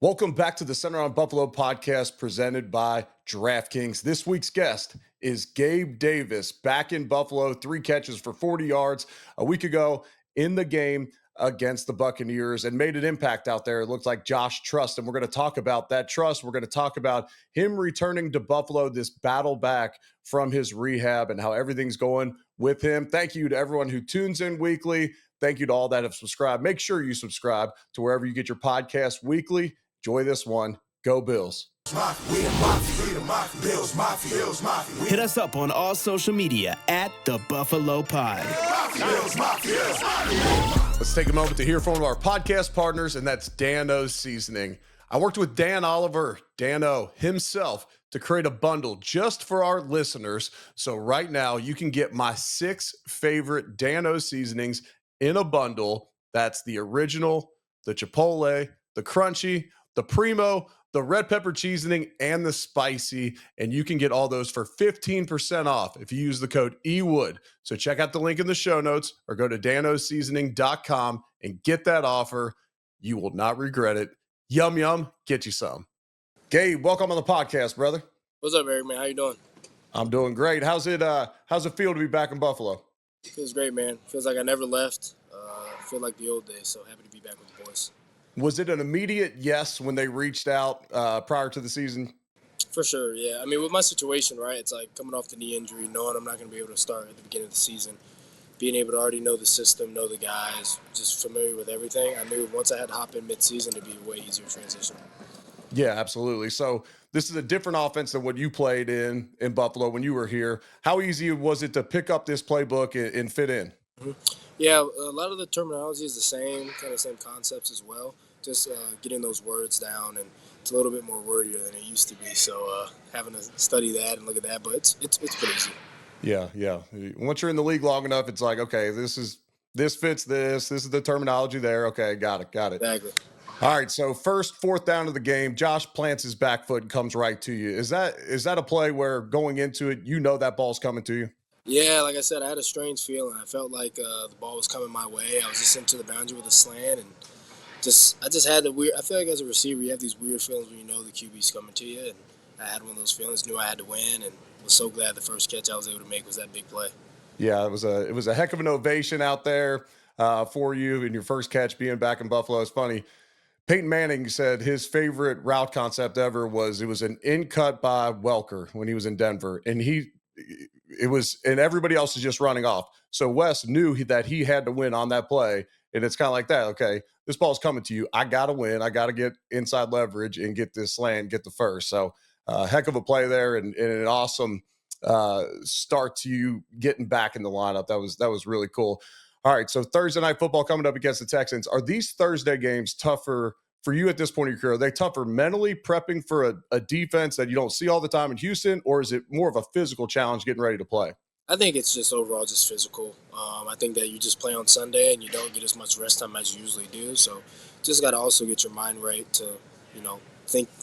Welcome back to the Center on Buffalo podcast presented by DraftKings. This week's guest is Gabe Davis, back in Buffalo, 3 catches for 40 yards a week ago in the game against the Buccaneers and made an impact out there. It looked like Josh trust, and we're going to talk about that trust. We're going to talk about him returning to Buffalo, this battle back from his rehab and how everything's going with him. Thank you to everyone who tunes in weekly. Thank you to all that have subscribed. Make sure you subscribe to wherever you get your podcast weekly. Enjoy this one. Go Bills. Hit us up on all social media at The Buffalo Pod. Let's take a moment to hear from one of our podcast partners, and that's Dan-O Seasoning. I worked with Dan Oliver, Dan-O himself, to create a bundle just for our listeners. So right now you can get my 6 favorite Dan-O seasonings in a bundle. That's the original, the Chipotle, the crunchy, the primo, the red pepper seasoning, and the spicy. And you can get all those for 15% off if you use the code EWOOD. So check out the link in the show notes or go to danoseasoning.com and get that offer. You will not regret it. Yum, yum. Get you some. Gabe, welcome on the podcast, brother. What's up, Eric, man? How you doing? I'm doing great. How's it feel to be back in Buffalo? Feels great, man. Feels like I never left. Feel like the old days, so happy to be back with the boys. Was it an immediate yes when they reached out prior to the season? For sure, yeah. I mean, with my situation, right, it's like coming off the knee injury, knowing I'm not going to be able to start at the beginning of the season, being able to already know the system, know the guys, just familiar with everything. I knew once I had to hop in mid-season, it'd be a way easier transition. Yeah, absolutely. So this is a different offense than what you played in Buffalo when you were here. How easy was it to pick up this playbook and fit in? Mm-hmm. Yeah, a lot of the terminology is the same, kind of same concepts as well. Just getting those words down, and it's a little bit more wordier than it used to be. So having to study that and look at that, but it's pretty easy. Yeah. Once you're in the league long enough, it's like, okay, this fits this. This is the terminology there. Okay, got it. Exactly. All right, so first 4th down of the game, Josh plants his back foot and comes right to you. Is that a play where going into it, you know that ball's coming to you? Yeah, like I said, I had a strange feeling. I felt like the ball was coming my way. I was just into the boundary with a slant, and I just had the weird. I feel like as a receiver, you have these weird feelings when you know the QB's coming to you, and I had one of those feelings. Knew I had to win, and was so glad the first catch I was able to make was that big play. Yeah, it was a heck of an ovation out there for you in your first catch being back in Buffalo. It's funny. Peyton Manning said his favorite route concept ever was an in cut by Welker when he was in Denver, and everybody else is just running off. So Wes knew that he had to win on that play, and it's kind of like that. Okay, this ball's coming to you. I got to win. I got to get inside leverage and get this slant, get the first. So heck of a play there, and an awesome start to you getting back in the lineup. That was really cool. All right, so Thursday night football coming up against the Texans. Are these Thursday games tougher for you at this point in your career? Are they tougher mentally prepping for a defense that you don't see all the time in Houston, or is it more of a physical challenge getting ready to play? I think it's just overall just physical. I think that you just play on Sunday and you don't get as much rest time as you usually do. So just got to also get your mind right to,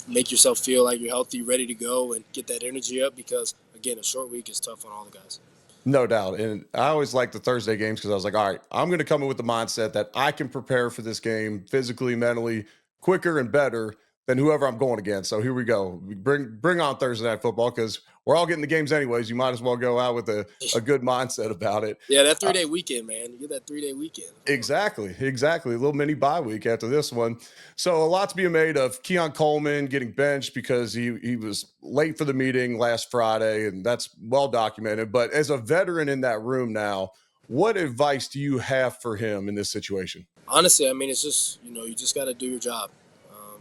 make yourself feel like you're healthy, ready to go, and get that energy up because, again, a short week is tough on all the guys. No doubt. And I always like the Thursday games because I was like, all right, I'm going to come in with the mindset that I can prepare for this game physically, mentally, quicker and better than whoever I'm going against. So here we go. Bring on Thursday night football because we're all getting the games anyways. You might as well go out with a good mindset about it. Yeah, that 3-day weekend, man. You get that 3-day weekend. Exactly. A little mini bye week after this one. So a lot to be made of Keon Coleman getting benched because he was late for the meeting last Friday, and that's well documented. But as a veteran in that room now, what advice do you have for him in this situation? Honestly, I mean, it's just, you just got to do your job.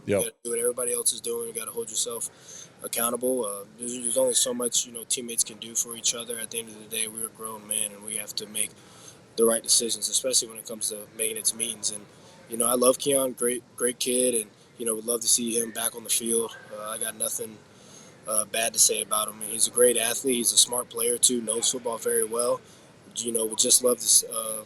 You Yep. got to do what everybody else is doing. You got to hold yourself accountable. There's only so much, teammates can do for each other. At the end of the day, we're grown men, and we have to make the right decisions, especially when it comes to making its meetings. And, I love Keon, great kid, and, would love to see him back on the field. I got nothing bad to say about him. He's a great athlete. He's a smart player, too, knows football very well. Would just love to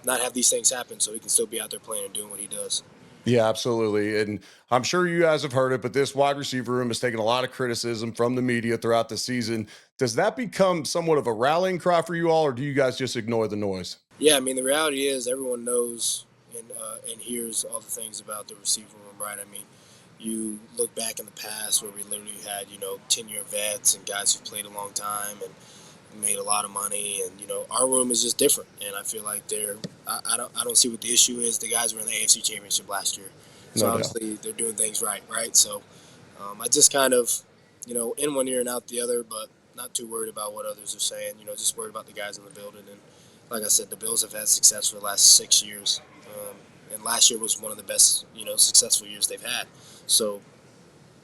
not have these things happen so he can still be out there playing and doing what he does. Yeah, absolutely. And I'm sure you guys have heard it, but this wide receiver room has taken a lot of criticism from the media throughout the season. Does that become somewhat of a rallying cry for you all, or do you guys just ignore the noise? Yeah, I mean, the reality is everyone knows and hears all the things about the receiver room, right? I mean, you look back in the past where we literally had, 10-year vets and guys who played a long time and made a lot of money, and our room is just different. And I feel like I don't see what the issue is. The guys were in the AFC Championship last year, so No doubt. obviously they're doing things right. So I just kind of, in one ear and out the other, but not too worried about what others are saying. Just worried about the guys in the building. And like I said, the Bills have had success for the last 6 years, and last year was one of the best, successful years they've had. So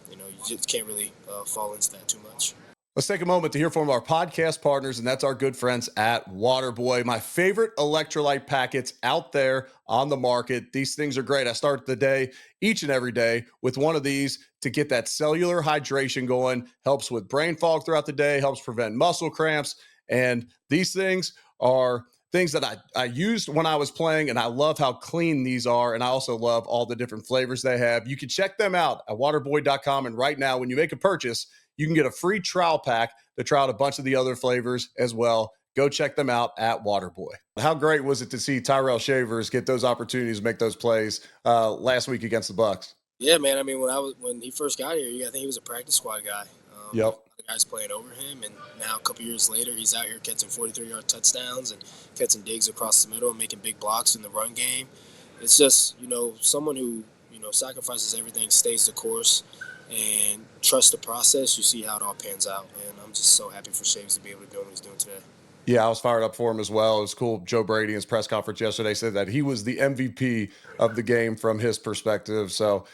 you just can't really fall into that too much. Let's take a moment to hear from our podcast partners, and that's our good friends at Waterboy, my favorite electrolyte packets out there on the market. These things are great. I start the day each and every day with one of these to get that cellular hydration going, helps with brain fog throughout the day, helps prevent muscle cramps. And these things are things that I used when I was playing, and I love how clean these are. And I also love all the different flavors they have. You can check them out at waterboy.com. And right now, when you make a purchase, you can get a free trial pack to try out a bunch of the other flavors as well. Go check them out at Waterboy. How great was it to see Terrelle Shavers get those opportunities to make those plays last week against the Bucs? Yeah, man. I mean, when he first got here, I think he was a practice squad guy. Yep. The guys playing over him, and now a couple years later, he's out here catching 43-yard touchdowns and catching digs across the middle and making big blocks in the run game. It's just someone who sacrifices everything, stays the course, and trust the process. You see how it all pans out, and I'm just so happy for Shaves to be able to do what he's doing today. Yeah, I was fired up for him as well. It was cool. Joe Brady in his press conference yesterday said that he was the MVP of the game from his perspective. So,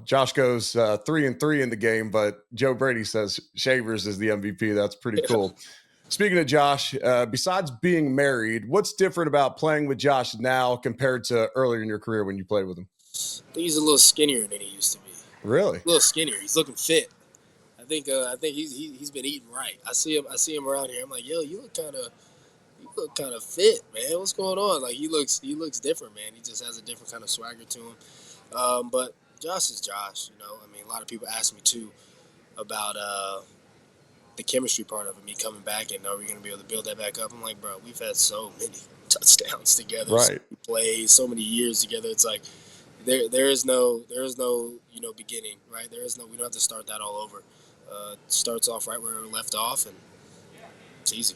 Josh goes 3-3 in the game, but Joe Brady says Shavers is the MVP. That's pretty cool. Speaking of Josh, besides being married, what's different about playing with Josh now compared to earlier in your career when you played with him? I think he's a little skinnier than he used to be. Really? A little skinnier. He's looking fit. I think he's been eating right. I see him around here. I'm like, yo, you look kind of fit, man. What's going on? Like he looks different, man. He just has a different kind of swagger to him. But Josh is Josh. I mean, a lot of people ask me too about the chemistry part of it, me coming back, and are we going to be able to build that back up? I'm like, bro, we've had so many touchdowns together, right? So many plays, so many years together. It's like there is no beginning, right? We don't have to start that all over. Starts off right where we left off, and it's easy.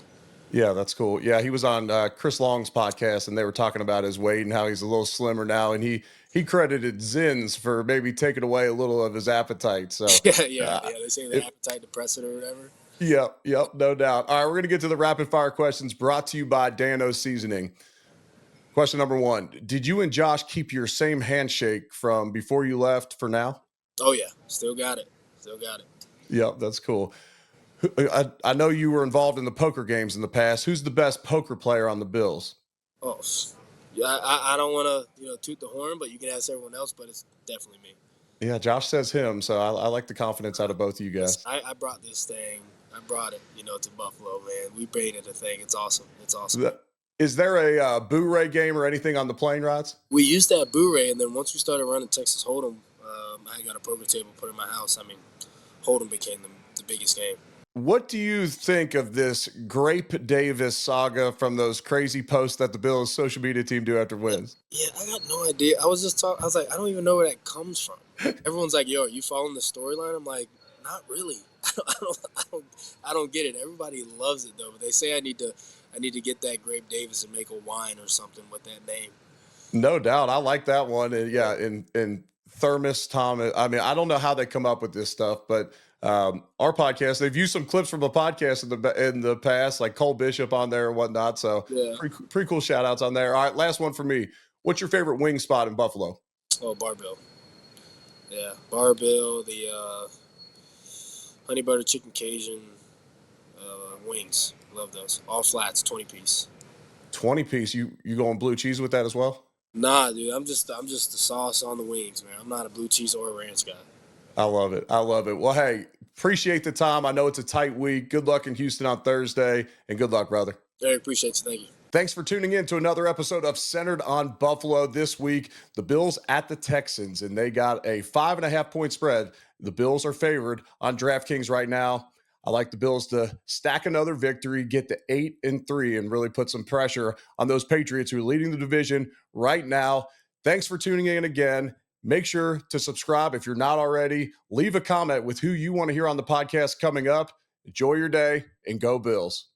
Yeah, that's cool. Yeah, he was on Chris Long's podcast, and they were talking about his weight and how he's a little slimmer now, and he credited Zins for maybe taking away a little of his appetite. So yeah. They say the appetite depressant or whatever. Yep, no doubt. All right, we're gonna get to the rapid fire questions brought to you by Dan-O's Seasoning. Question number 1: did you and Josh keep your same handshake from before you left for now? Oh yeah, still got it. Yep, that's cool. I know you were involved in the poker games in the past. Who's the best poker player on the Bills? Oh, yeah, I don't want to toot the horn, but you can ask everyone else. But it's definitely me. Yeah, Josh says him, so I like the confidence out of both of you guys. I brought this thing. I brought it, to Buffalo, man. We made it a thing. It's awesome. Is there a Boo-Ray game or anything on the plane rides? We used that Boo-Ray, and then once we started running Texas Hold'em, I got a poker table put in my house. I mean, Hold'em became the biggest game. What do you think of this Grape Davis saga from those crazy posts that the Bills social media team do after wins? Yeah, I got no idea. I was just talking. I was like, I don't even know where that comes from. Everyone's like, "Yo, are you following the storyline?" I'm like, not really. I don't get it. Everybody loves it though. But they say I need to get that Grape Davis and make a wine or something with that name. No doubt. I like that one. And yeah, in Thermos Thomas. I mean, I don't know how they come up with this stuff, but our podcast, they've used some clips from a podcast in the past, like Cole Bishop on there and whatnot. So yeah. pretty cool shout outs on there. All right, last one for me. What's your favorite wing spot in Buffalo? Oh, Barbell. Yeah, Barbell, the honey butter chicken Cajun wings. Love those. All flats, 20-piece. 20-piece. You going blue cheese with that as well? Nah, dude. I'm just the sauce on the wings, man. I'm not a blue cheese or a ranch guy. I love it. Well, hey, appreciate the time. I know it's a tight week. Good luck in Houston on Thursday, and good luck, brother. Very appreciate you. Thank you. Thanks for tuning in to another episode of Centered on Buffalo. This week, the Bills at the Texans, and they got a 5.5-point spread. The Bills are favored on DraftKings right now. I like the Bills to stack another victory, get to 8-3, and really put some pressure on those Patriots who are leading the division right now. Thanks for tuning in again. Make sure to subscribe if you're not already. Leave a comment with who you want to hear on the podcast coming up. Enjoy your day and go Bills.